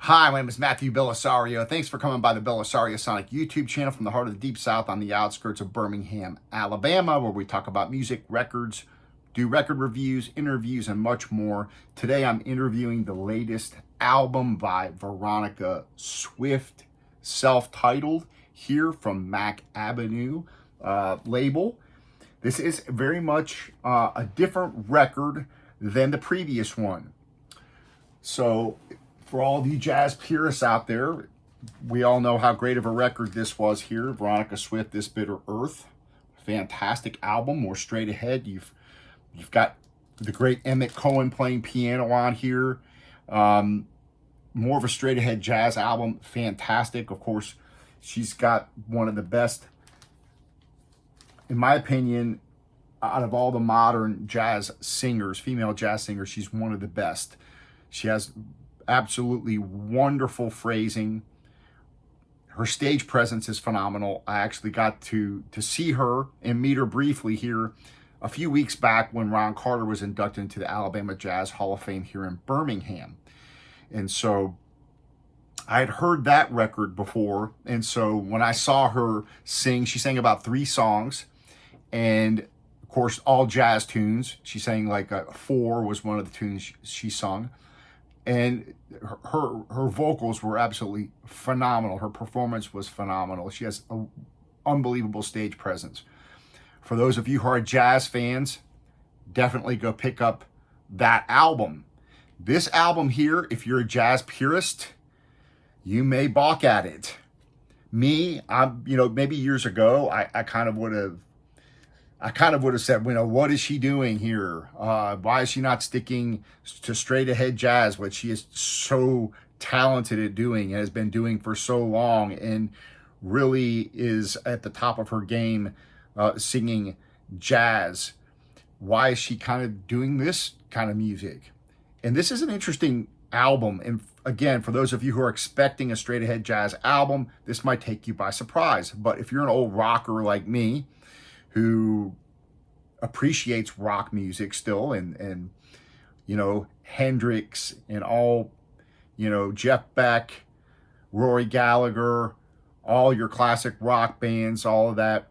Hi, my name is Matthew Bellisario. Thanks for coming by the BellisarioSonic YouTube channel from the heart of the Deep South on the outskirts of Birmingham, Alabama, where we talk about music, records, do record reviews, interviews, and much more. Today I'm interviewing the latest album by Veronica Swift, self-titled, here from Mack Avenue label. This is very much a different record than the previous one. So for all of you jazz purists out there, we all know how great of a record this was here. Veronica Swift, This Bitter Earth. Fantastic album, more straight ahead. You've got the great Emmett Cohen playing piano on here. More of a straight ahead jazz album. Fantastic. Of course, she's got one of the best, in my opinion, out of all the modern jazz singers, female jazz singers, she's one of the best. She has absolutely wonderful phrasing. Her stage presence is phenomenal. I actually got to see her and meet her briefly here a few weeks back when Ron Carter was inducted into the Alabama Jazz Hall of Fame here in Birmingham. And so I had heard that record before. And so when I saw her sing, she sang about 3 songs. And of course, all jazz tunes. She sang like 4 was one of the tunes she sung. And her vocals were absolutely phenomenal. Her performance was phenomenal. She has an unbelievable stage presence. For those of you who are jazz fans, definitely go pick up that album. This album here, if you're a jazz purist, you may balk at it. Me, maybe years ago, I kind of would have said, what is she doing here? Why is she not sticking to straight ahead jazz, what she is so talented at doing and has been doing for so long and really is at the top of her game singing jazz? Why is she kind of doing this kind of music? And this is an interesting album. And again, for those of you who are expecting a straight ahead jazz album, this might take you by surprise. But if you're an old rocker like me, who appreciates rock music still, and Hendrix and all, Jeff Beck, Rory Gallagher, all your classic rock bands, all of that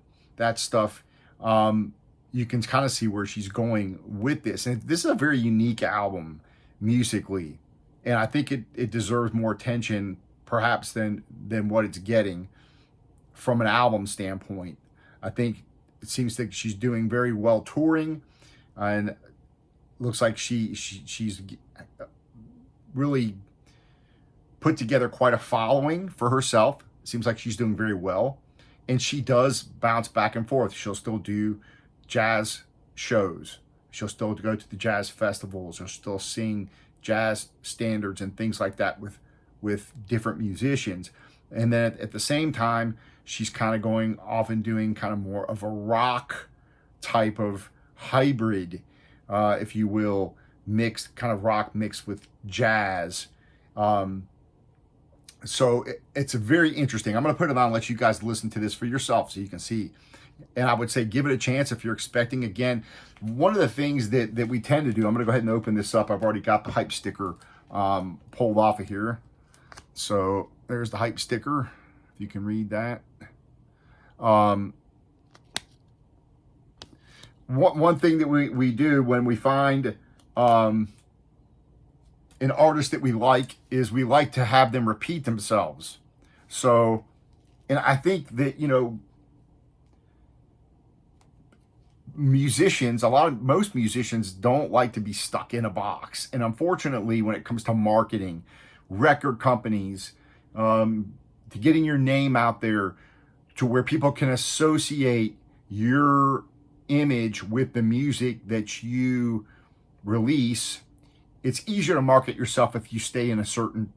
stuff, you can kind of see where she's going with this. And this is a very unique album musically, and I think it deserves more attention perhaps than what it's getting from an album standpoint. I think it seems that she's doing very well touring, and looks like she's really put together quite a following for herself. It seems like she's doing very well, and she does bounce back and forth. She'll still do jazz shows. She'll still go to the jazz festivals. She'll still sing jazz standards and things like that with different musicians. And then at the same time, she's kind of going off and doing kind of more of a rock type of hybrid, if you will, kind of rock mixed with jazz. So it's very interesting. I'm going to put it on and let you guys listen to this for yourself so you can see. And I would say give it a chance if you're expecting. Again, one of the things that we tend to do, I'm going to go ahead and open this up. I've already got the hype sticker pulled off of here. So there's the hype sticker, if you can read that. One thing that we do when we find an artist that we like is we like to have them repeat themselves. So, and I think that, most musicians don't like to be stuck in a box. And unfortunately, when it comes to marketing, record companies, to getting your name out there to where people can associate your image with the music that you release, it's easier to market yourself if you stay in a certain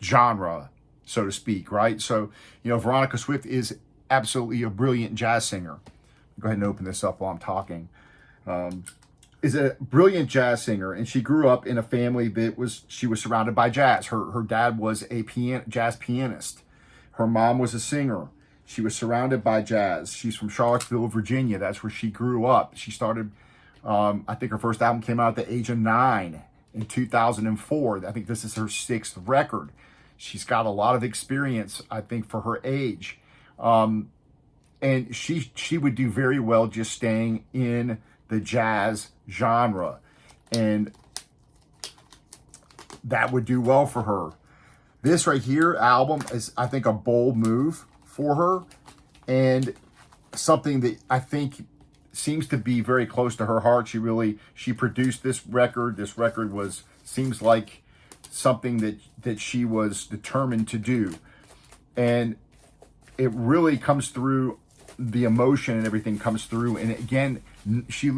genre, so to speak, right? So, Veronica Swift is absolutely a brilliant jazz singer. Go ahead and open this up while I'm talking. Is a brilliant jazz singer, and she grew up in a family she was surrounded by jazz. Her dad was a jazz pianist. Her mom was a singer. She was surrounded by jazz. She's from Charlottesville, Virginia. That's where she grew up. She started, I think her first album came out at the age of 9 in 2004. I think this is her 6th record. She's got a lot of experience, I think, for her age. And she would do very well just staying in the jazz genre. And that would do well for her. This right here album is, I think, a bold move for her, and something that I think seems to be very close to her heart. She produced this record. This record seems like something that she was determined to do. And it really comes through, the emotion and everything comes through. And again, she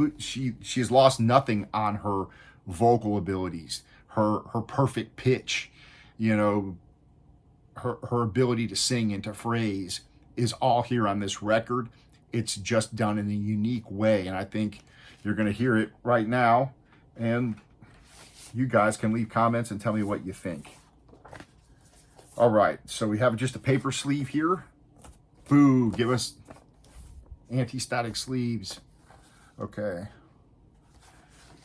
has lost nothing on her vocal abilities, her perfect pitch, you know, her ability to sing and to phrase is all here on this record. It's just done in a unique way, and I think you're going to hear it right now, and you guys can leave comments and tell me what you think. All right, so we have just a paper sleeve here. Boo, give us anti-static sleeves. Okay.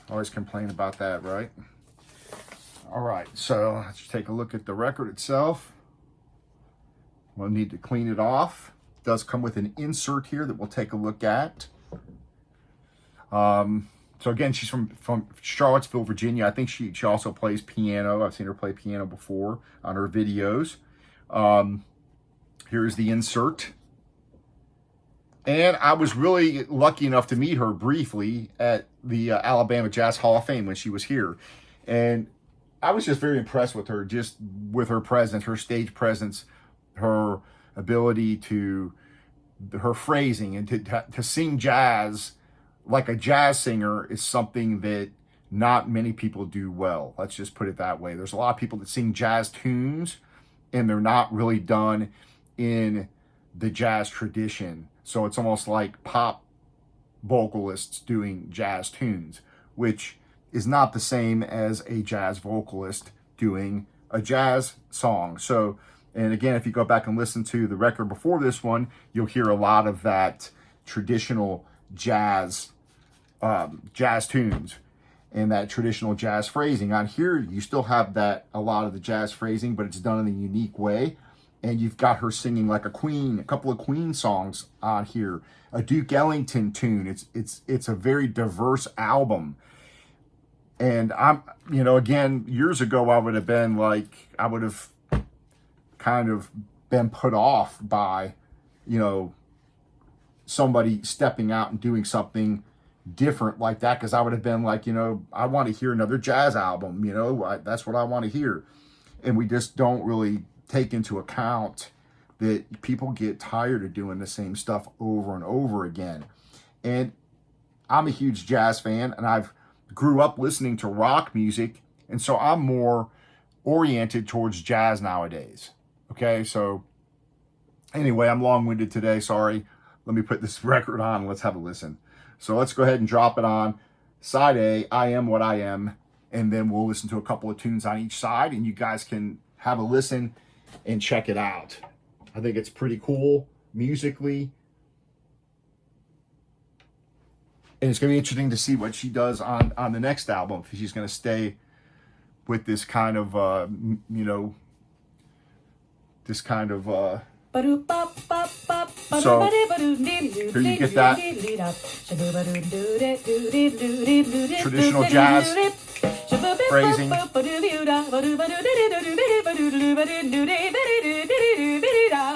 Always complain about that, right? All right, so let's take a look at the record itself. We'll need to clean it off. It does come with an insert here that we'll take a look at. So again, she's from Charlottesville, Virginia. I think she also plays piano. I've seen her play piano before on her videos. Here's the insert. And I was really lucky enough to meet her briefly at the Alabama Jazz Hall of Fame when she was here. And I was just very impressed with her, just with her presence, her stage presence, her ability to, her phrasing, and to sing jazz like a jazz singer is something that not many people do well. Let's just put it that way. There's a lot of people that sing jazz tunes and they're not really done in the jazz tradition. So it's almost like pop vocalists doing jazz tunes, which is not the same as a jazz vocalist doing a jazz song. So, and again, if you go back and listen to the record before this one, you'll hear a lot of that traditional jazz tunes and that traditional jazz phrasing. On here, you still have that, a lot of the jazz phrasing, but it's done in a unique way. And you've got her singing like a Queen, a couple of Queen songs on here, a Duke Ellington tune. It's a very diverse album. And I'm, you know, again, years ago, I would have kind of been put off by, you know, somebody stepping out and doing something different like that, because I would have been like, you know, I want to hear another jazz album, you know, that's what I want to hear. And we just don't really take into account that people get tired of doing the same stuff over and over again. And I'm a huge jazz fan, and I've grew up listening to rock music, and so I'm more oriented towards jazz nowadays. Okay, so anyway, I'm long-winded today, sorry. Let me put this record on and let's have a listen. So let's go ahead and drop it on side A, I Am What I Am, and then we'll listen to a couple of tunes on each side, and you guys can have a listen and check it out. I think it's pretty cool musically. And it's going to be interesting to see what she does on the next album. If she's going to stay with this kind of, you know, this kind of... So, here you get that traditional jazz phrasing.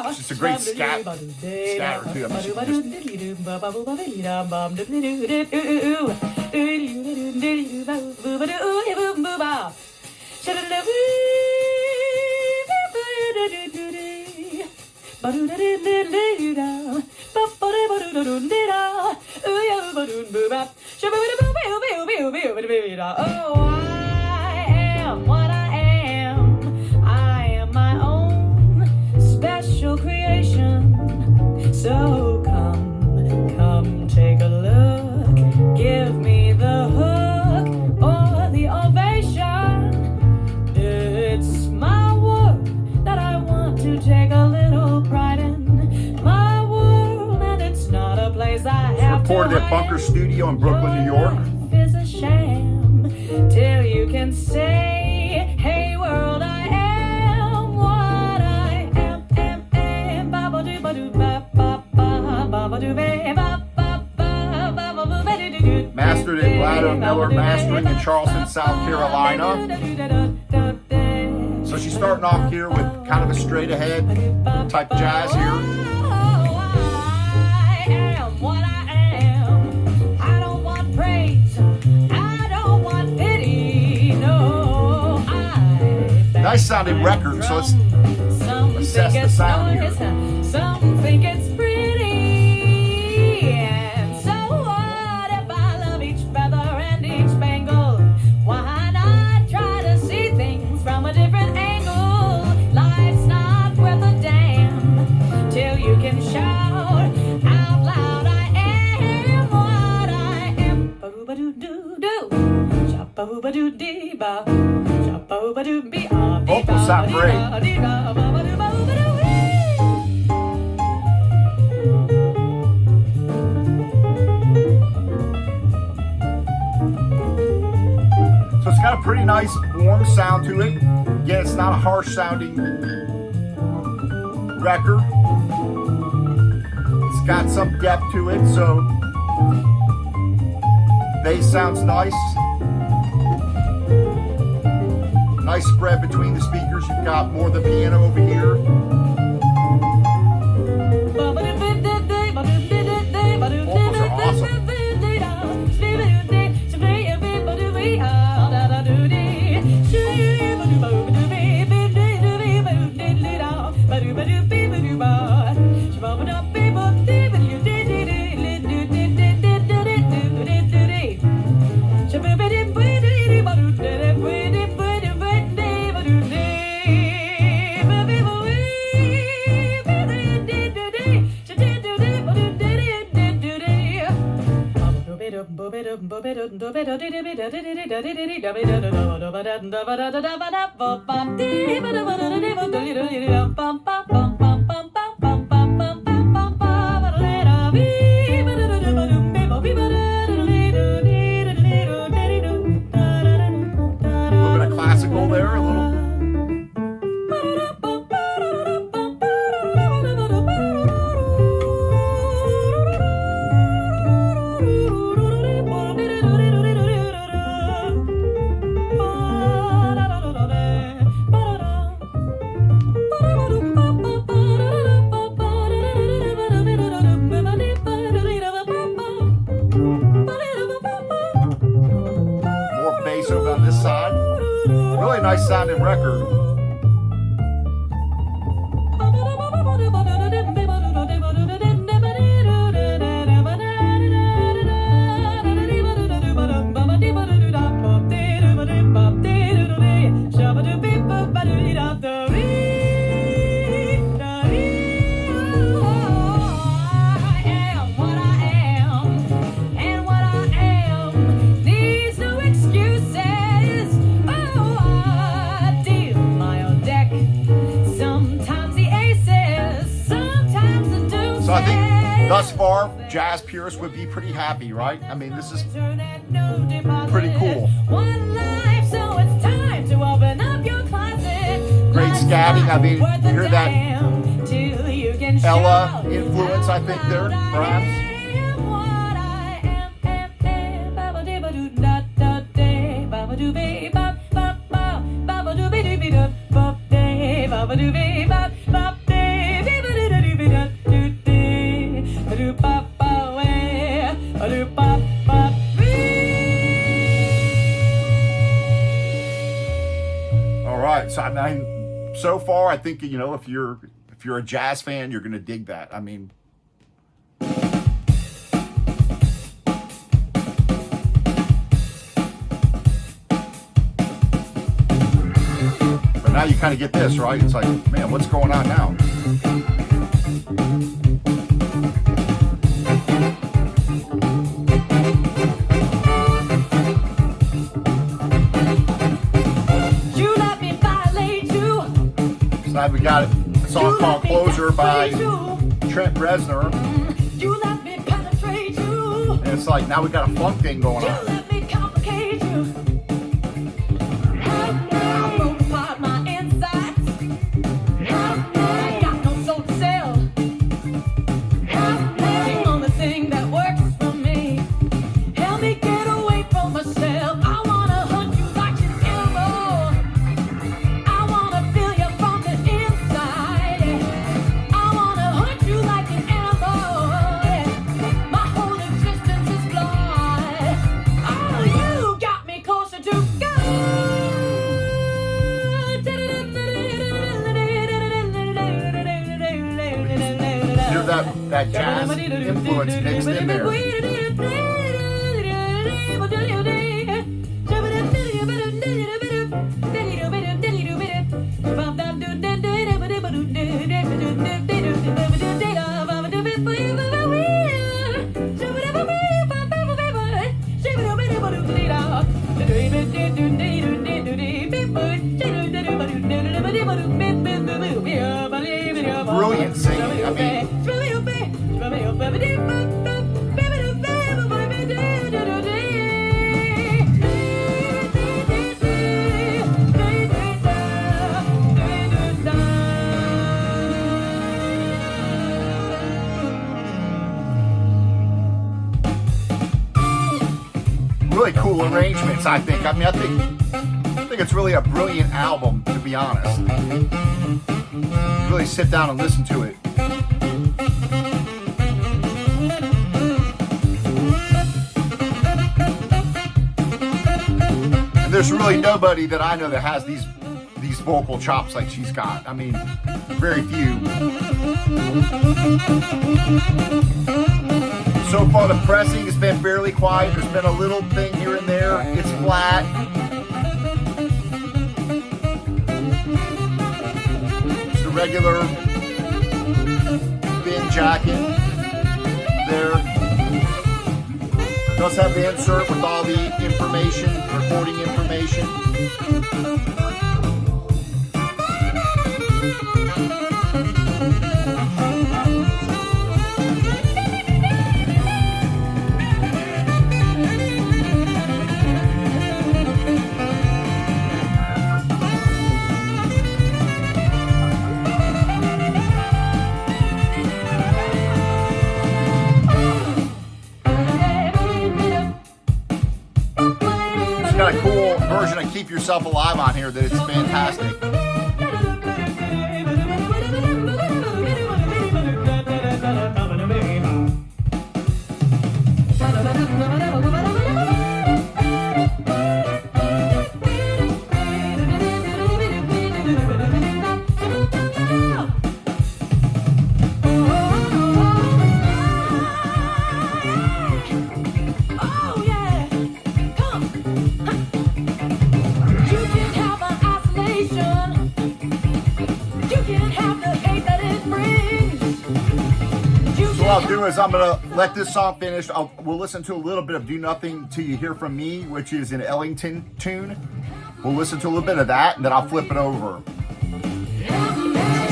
It's just a great scatter too. Oh, I am what I am. I am my own special creation. So come take a look. Give me the hook or the ovation. It's my work that I want to take a little pride in. My world, and it's not a place I have to recorded at Bunker Studio in Brooklyn, New York. Is a sham till you can say, hey world, I am what start mastering in Charleston, South Carolina. So she's starting off here with kind of a straight ahead type jazz here. I am what I am. I don't want praise. I don't want pity. No, Nice sounding record, so let's assess the sound here. Some think it's pretty. And so what if I love each feather and each spangle? Why not try to see things from a different angle? Life's not worth a damn till you can shout out loud, I am what I am. Ba-doo-ba-doo-doo-doo. Sha-ba-doo-ba-doo-dee-ba. Sha-ba-doo-ba-doo-bee-ah. Vocals sound great. So it's got a pretty nice warm sound to it. Again, it's not a harsh sounding record. It's got some depth to it, so bass sounds nice. Nice spread between the speakers. You've got more of the piano over here. Vocals are awesome. Classical there, a little. More bass over on this side. Really nice sounding record. So I think thus far, jazz purists would be pretty happy, right? I mean, this is pretty cool. Great scatting. I mean, you hear that Ella influence, I think, there, perhaps. All right, so I mean, so far, I think, you know, if you're a jazz fan, you're gonna dig that. I mean, but now you kind of get this, right? It's like, man, what's going on now? We got a song called Closer by Trent Reznor. And it's like, now we got a funk thing going on. Help me get away from myself. that jazz influence mixed in there. Brilliant singing. I mean, really cool arrangements, I think. I mean, I think it's really a brilliant album, to be honest. Really sit down and listen to it. And there's really nobody that I know that has these vocal chops like she's got. I mean, very few. So far, the pressing has been fairly quiet. There's been a little thing here and there. It's flat. Just a regular bin jacket there. Does have the insert with all the information, recording information. Got a cool version of Keep Yourself Alive on here that it's fantastic. What I'll do is I'm gonna let this song finish. We'll listen to a little bit of Do Nothing Till You Hear From Me, which is an Ellington tune. We'll listen to a little bit of that, and then I'll flip it over.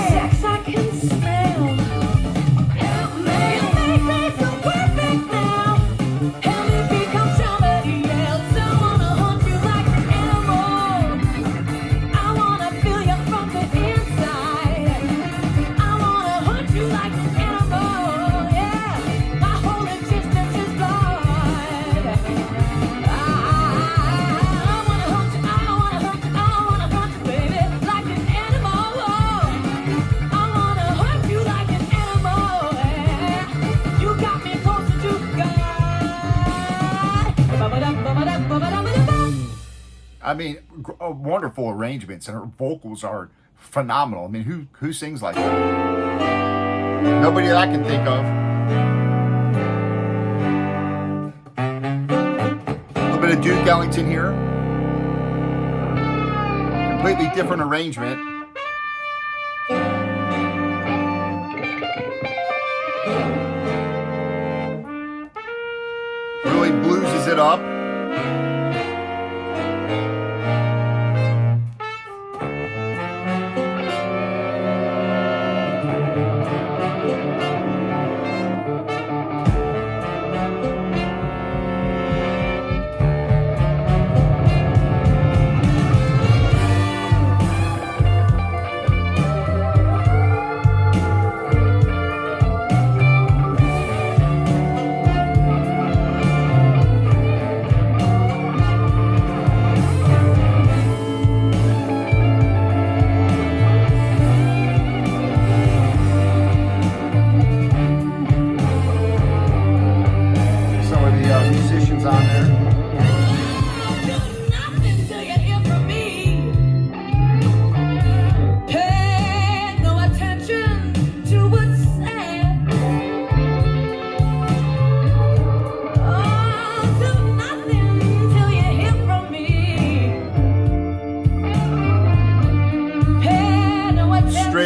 Sex I can smell. It makes me so perfect now. Help me become somebody else. I wanna hunt you like an animal. I wanna feel you from the inside. I wanna hunt you like an animal. Yeah, my whole existence is blood. I wanna hunt you, I wanna hunt you, baby, like an animal. I wanna hunt you like an animal. Yeah. You got me closer to God. I mean, wonderful arrangements, and her vocals are phenomenal. I mean, who sings like that? Nobody that I can think of. A little bit of Duke Ellington here. Completely different arrangement. Really blueses it up.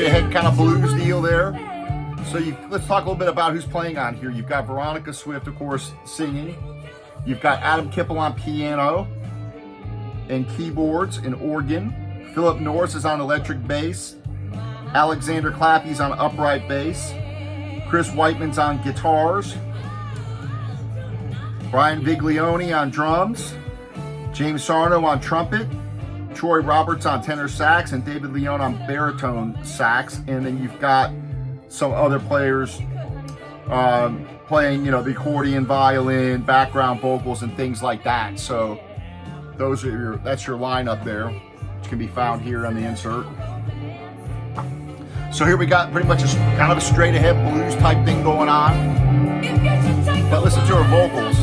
ahead kind of blues deal there. So let's talk a little bit about who's playing on here. You've got Veronica Swift, of course, singing. You've got Adam Kippel on piano and keyboards and organ. Philip Norris is on electric bass. Alexander Clappy's on upright bass. Chris Whiteman's on guitars. Brian Viglione on drums. James Sarno on trumpet. Troy Roberts on tenor sax, and David Leone on baritone sax. And then you've got some other players playing, the accordion, violin, background vocals, and things like that. So that's your lineup there, which can be found here on the insert. So here we got pretty much kind of a straight ahead blues type thing going on. But listen to her vocals.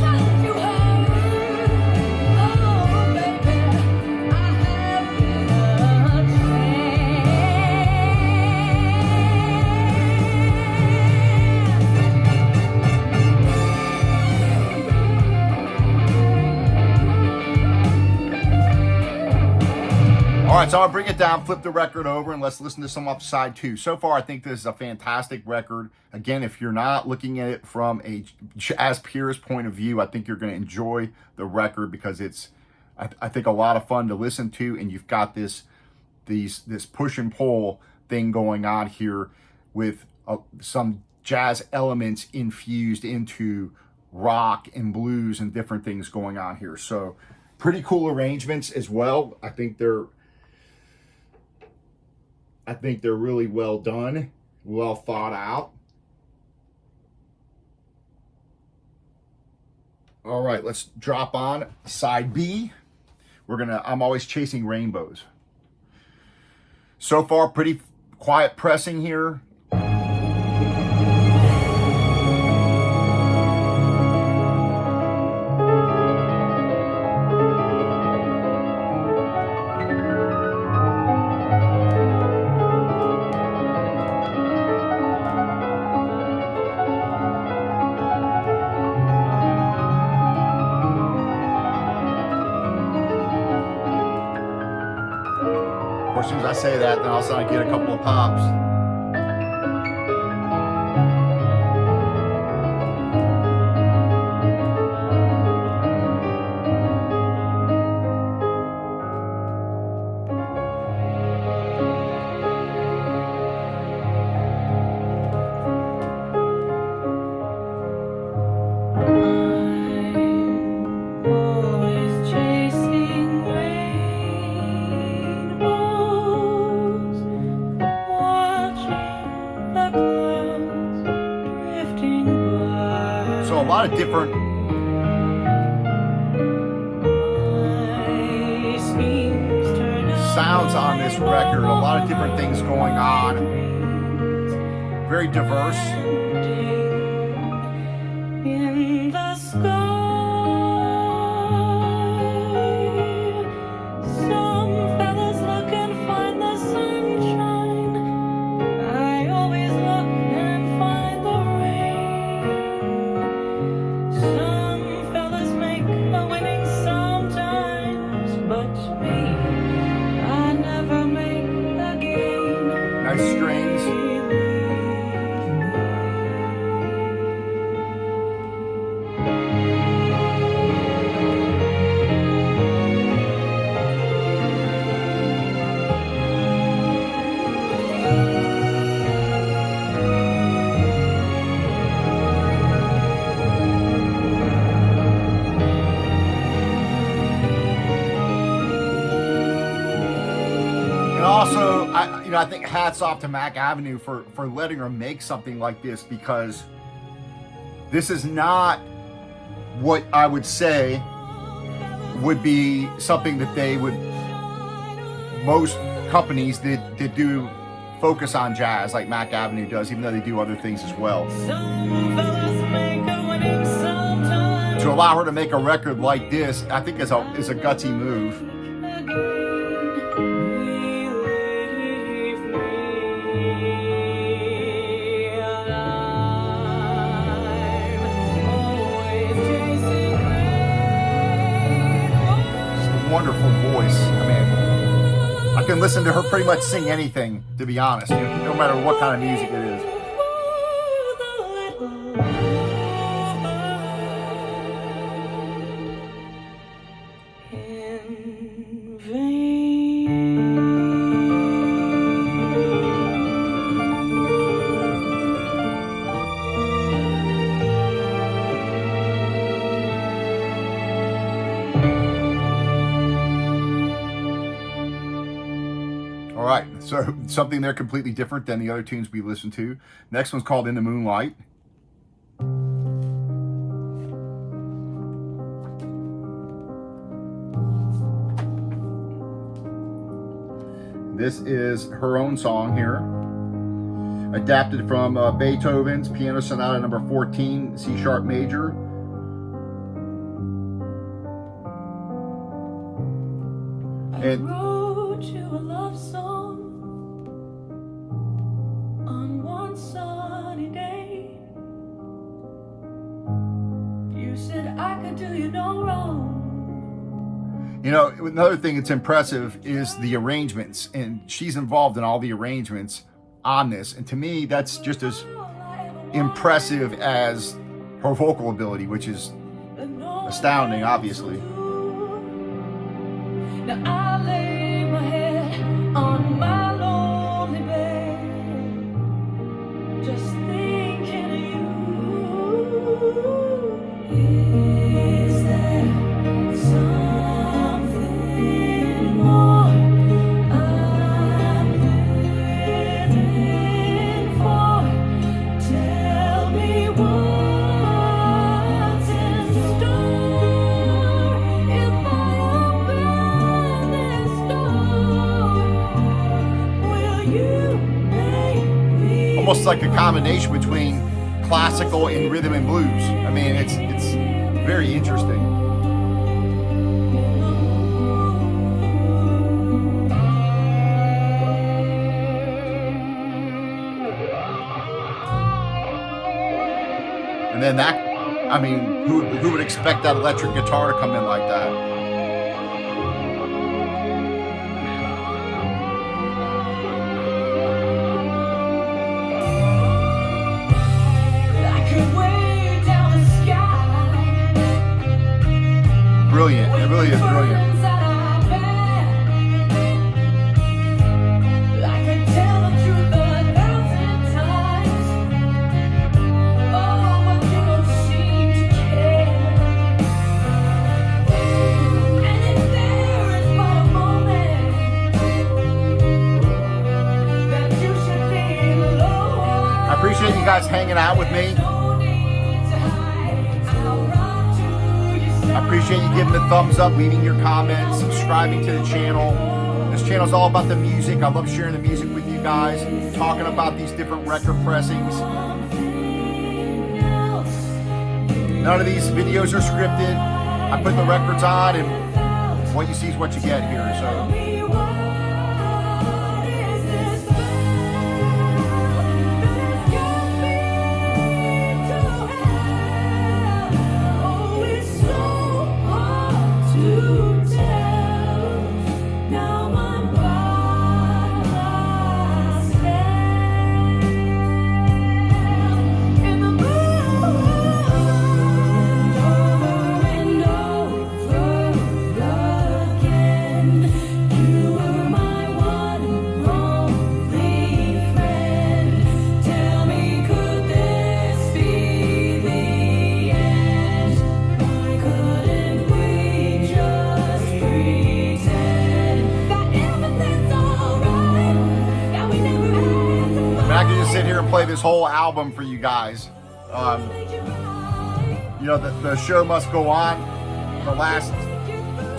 All right, so I'll bring it down, flip the record over, and let's listen to some off side 2. So far, I think this is a fantastic record. Again, if you're not looking at it from a jazz purist point of view, I think you're going to enjoy the record because it's, I think, a lot of fun to listen to, and you've got this push and pull thing going on here with some jazz elements infused into rock and blues and different things going on here. So pretty cool arrangements as well. I think they're really well done, well thought out. All right, let's drop on side B. I'm Always Chasing Rainbows. So far, pretty quiet pressing here. As soon as I say that, then all of a sudden I get a couple of pops. So a lot of different sounds on this record, a lot of different things going on. Very diverse. In the sky, some fellas look and find the sunshine. I always look and find the rain. Some fellas make a winning sometimes, but me, I never make the game. Nice strings. And also, I think hats off to Mack Avenue for letting her make something like this, because this is not what I would say would be something that most companies that do focus on jazz like Mack Avenue does, even though they do other things as well. Some fellas make a winning sometimes. To allow her to make a record like this, I think is a gutsy move. Wonderful voice. I mean, I can can listen to her pretty much sing anything, to be honest, no matter what kind of music it is. All right, so something there completely different than the other tunes we listened to. Next one's called In the Moonlight. This is her own song here, adapted from Beethoven's Piano Sonata number 14, C sharp major. And wrote you a love song on one sunny day. You said I could do you no wrong. you know, another thing that's impressive is the arrangements, and she's involved in all the arrangements on this. And to me, that's just as impressive as her vocal ability, which is astounding, obviously. Now I lay my head on my lonely bed, just thinking of you. Is there something more I'm living for? Tell me what's in store. If I open this door, will you make me? Almost like a combination between classical and rhythm and blues. I mean, it's very interesting. And then that, I mean, who would expect that electric guitar to come in like that? I could way down the sky. Brilliant. It really is brilliant. Burdens that I bear. I could tell the truth 1,000 times. Oh, but you don't seem to care. And if there is but a moment that you should feel alone, I appreciate you guys hanging out with me. no need to hide. I'll run to your I side. appreciate you giving the thumbs up, leaving your comments, subscribing to the channel. This channel is all about the music. I love sharing the music with you guys, talking about these different record pressings. None of these videos are scripted. I put the records on, and what you see is what you get here. So I can just sit here and play this whole album for you guys. You know, the show must go on. The last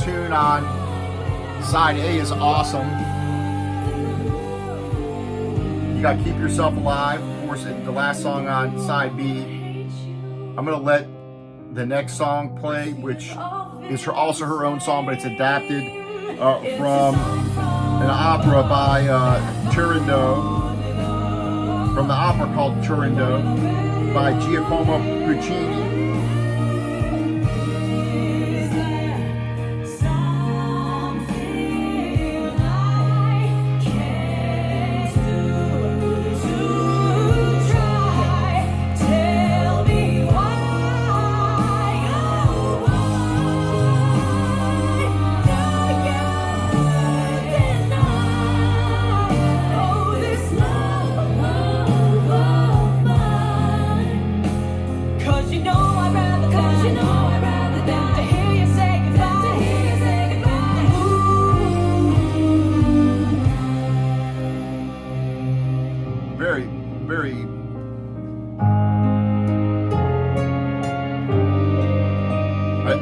tune on side A is awesome. You got Keep Yourself Alive. Of course, the last song on side B. I'm going to let the next song play, which is also her own song, but it's adapted from an opera by Turandot. From the opera called Turandot by Giacomo Puccini. very, very.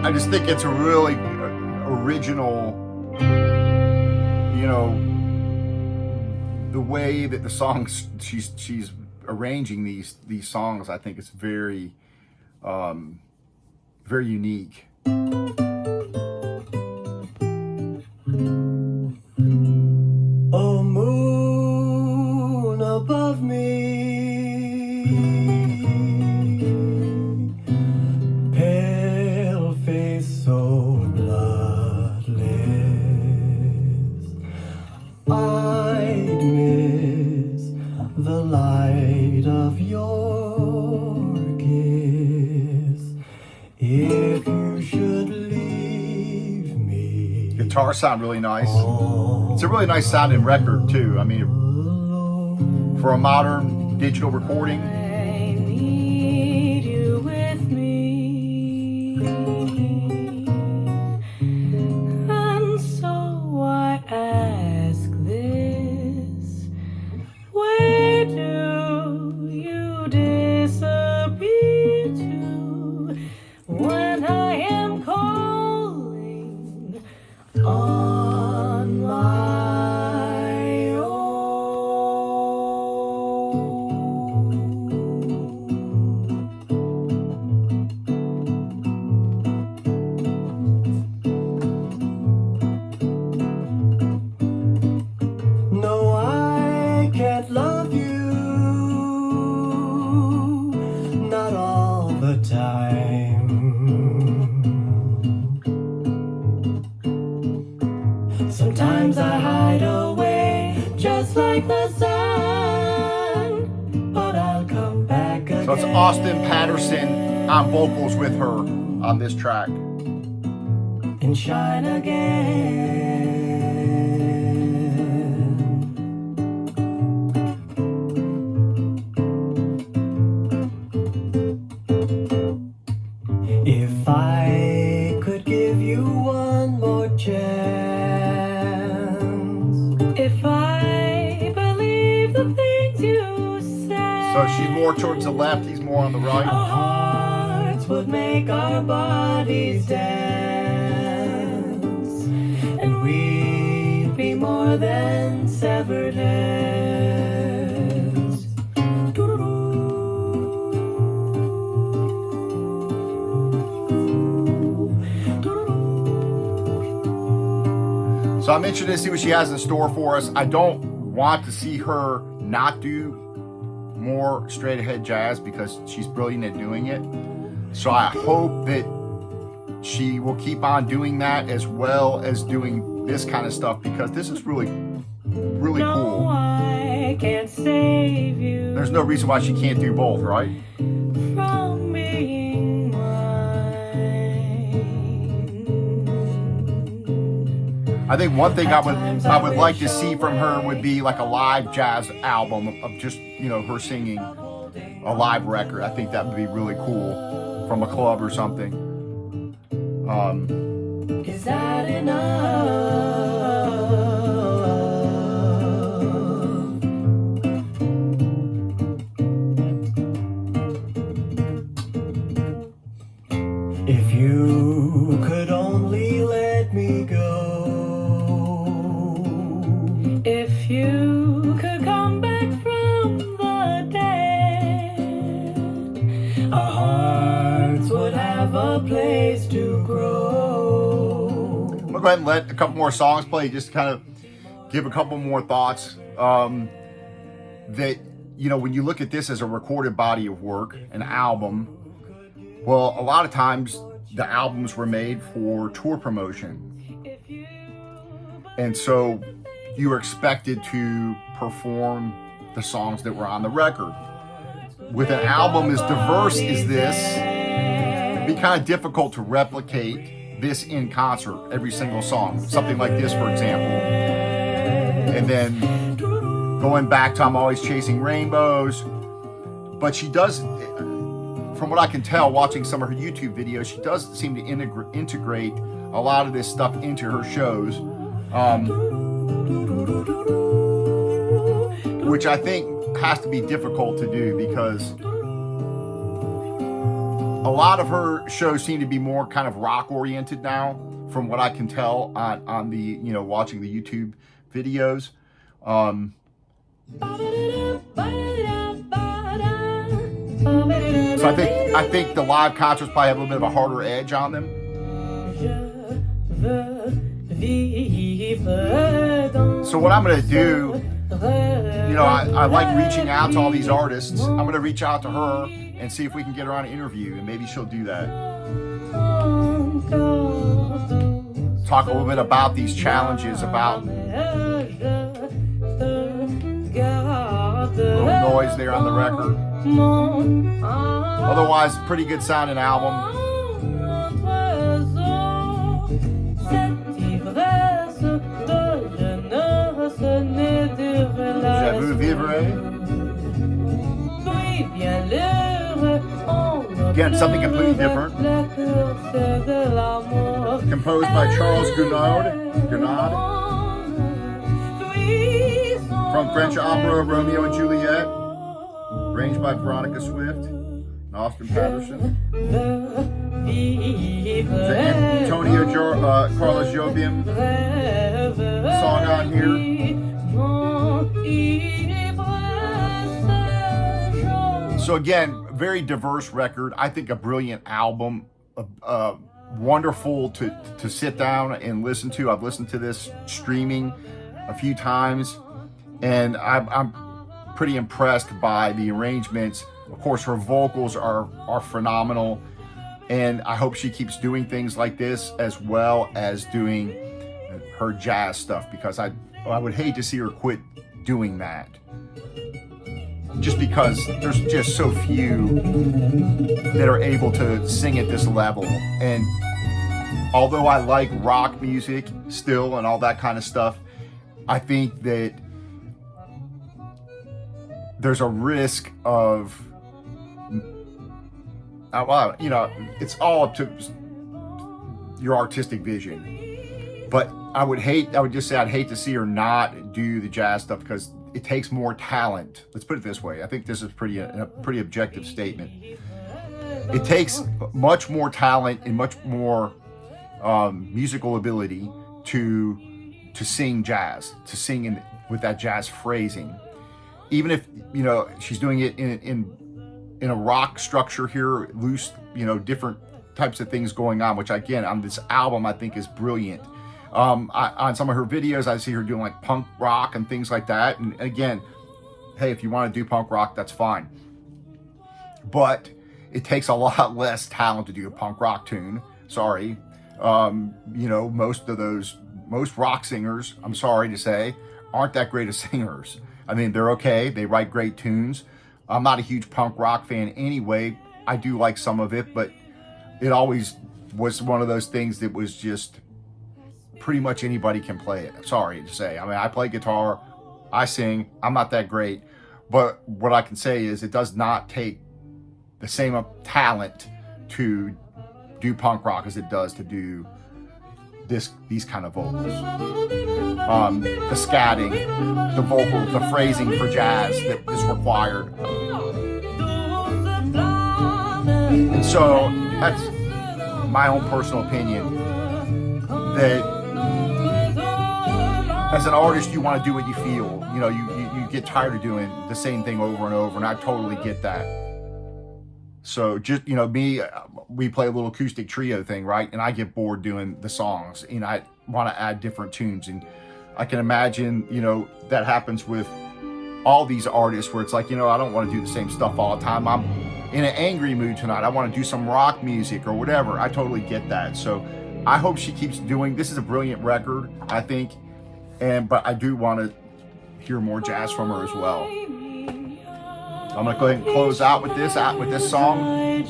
I just think it's a really original, you know, the way that the songs she's arranging these songs. I think it's very, very unique. Oh, moon above me, pale face so bloodless, I'd miss the light of your kiss if you should leave me. Guitars sound really nice. It's a really nice sounding record too. I mean, for a modern digital recording. I need you with me, and so I ask this: where do you disappear to when I am calling on my own? No, I can't love you, not all the time. Sometimes I hide away, just like the sun, but I'll come back again. So it's Austin Patterson on vocals with her on this track. And shine again. If I could give you one more chance, If I believe the things you say, So she's more towards the left, he's more on the right. our hearts would make our bodies dance, and we'd be more than severed heads. So I'm interested to see what she has in store for us. I don't want to see her not do more straight ahead jazz because she's brilliant at doing it. So I hope that she will keep on doing that as well as doing this kind of stuff, because this is really, really No, cool. I can't save you There's no reason why she can't do both, right? from being mine. I think one thing I would like to see from her would be like a live jazz album of just, you know, her singing a live record. I think that would be really cool from a club or something. Is that enough? if you could only let me go. If you could come back from the dead, our hearts would have a place to grow. I'm gonna go ahead and let a couple more songs play, just to kind of give a couple more thoughts. That, you know, when you look at this as a recorded body of work, an album, well, a lot of times the albums were made for tour promotion. And so you were expected to perform the songs that were on the record. With an album as diverse as this, it'd be kind of difficult to replicate this in concert, every single song. Something like this, for example. And then going back to I'm Always Chasing Rainbows. But she does, from what I can tell, watching some of her YouTube videos, she does seem to integrate a lot of this stuff into her shows. Which I think has to be difficult to do because a lot of her shows seem to be more kind of rock oriented now, from what I can tell on the, you know, watching the YouTube videos. So I think the live concerts probably have a little bit of a harder edge on them. So what I'm going to do, you know, I like reaching out to all these artists. I'm going to reach out to her and see if we can get her on an interview, and maybe she'll do that. Talk a little bit about these challenges, about little noise there on the record. Otherwise, pretty good sounding album. Je veux vivre. Again, something completely different. Composed by Charles Gounod. From French opera Romeo and Juliet. Arranged by Veronica Swift and Austin Patterson. Antonio Carlos Jobim song on here. So again, very diverse record. I think a brilliant album. Wonderful to sit down and listen to. I've listened to this streaming a few times, and I'm pretty impressed by the arrangements. Of course, her vocals are phenomenal, and I hope she keeps doing things like this as well as doing her jazz stuff, because I would hate to see her quit doing that, just because there's just so few that are able to sing at this level. And although I like rock music still and all that kind of stuff, I think that there's a risk of, you know, it's all up to your artistic vision. But I'd hate to see her not do the jazz stuff, because it takes more talent. Let's put it this way. I think this is a pretty objective statement. It takes much more talent and much more musical ability to sing jazz, to sing with that jazz phrasing. Even if, you know, she's doing it in a rock structure here, loose, you know, different types of things going on, which again, on this album, I think is brilliant. On some of her videos, I see her doing like punk rock and things like that. And again, hey, if you want to do punk rock, that's fine. But it takes a lot less talent to do a punk rock tune. Sorry. You know, most rock singers, I'm sorry to say, aren't that great of singers. I mean, they're okay. They write great tunes. I'm not a huge punk rock fan anyway. I do like some of it, but it always was one of those things that was just pretty much anybody can play it. Sorry to say. I mean, I play guitar, I sing, I'm not that great, but what I can say is it does not take the same talent to do punk rock as it does to do these kind of vocals. The scatting, the vocals, the phrasing for jazz that is required. And so that's my own personal opinion, that as an artist, you want to do what you feel. You know, you get tired of doing the same thing over and over, and I totally get that. So just, you know, we play a little acoustic trio thing, right? And I get bored doing the songs, and I want to add different tunes. And I can imagine, you know, that happens with all these artists where it's like, you know, I don't want to do the same stuff all the time. I'm in an angry mood tonight. I want to do some rock music or whatever. I totally get that. So I hope she keeps doing, this is a brilliant record, I think. But I do want to hear more jazz from her as well. I'm going to go ahead and close out with this song.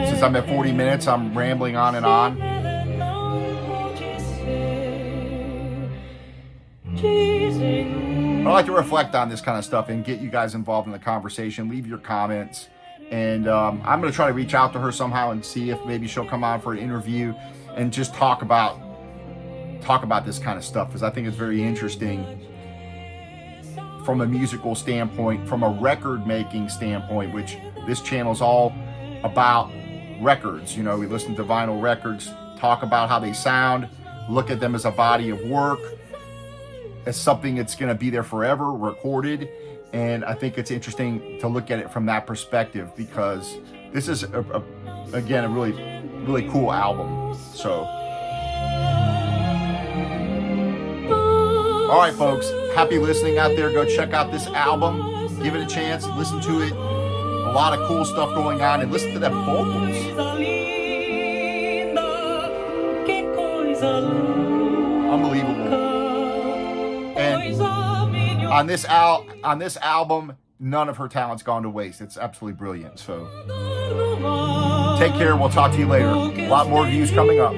Since I'm at 40 minutes, I'm rambling on and on. I like to reflect on this kind of stuff and get you guys involved in the conversation. Leave your comments. And I'm going to try to reach out to her somehow and see if maybe she'll come on for an interview and just talk about this kind of stuff, because I think it's very interesting. from a musical standpoint, from a record making standpoint, which this channel is all about records. You know, we listen to vinyl records, talk about how they sound, look at them as a body of work, as something that's going to be there forever, recorded. And I think it's interesting to look at it from that perspective, because this is again a really cool album. So all right, folks, happy listening out there. Go check out this album, give it a chance, listen to it. A lot of cool stuff going on, and listen to them vocals. Unbelievable. And on this album, none of her talent's gone to waste. It's absolutely brilliant. So take care. We'll talk to you later. A lot more views coming up.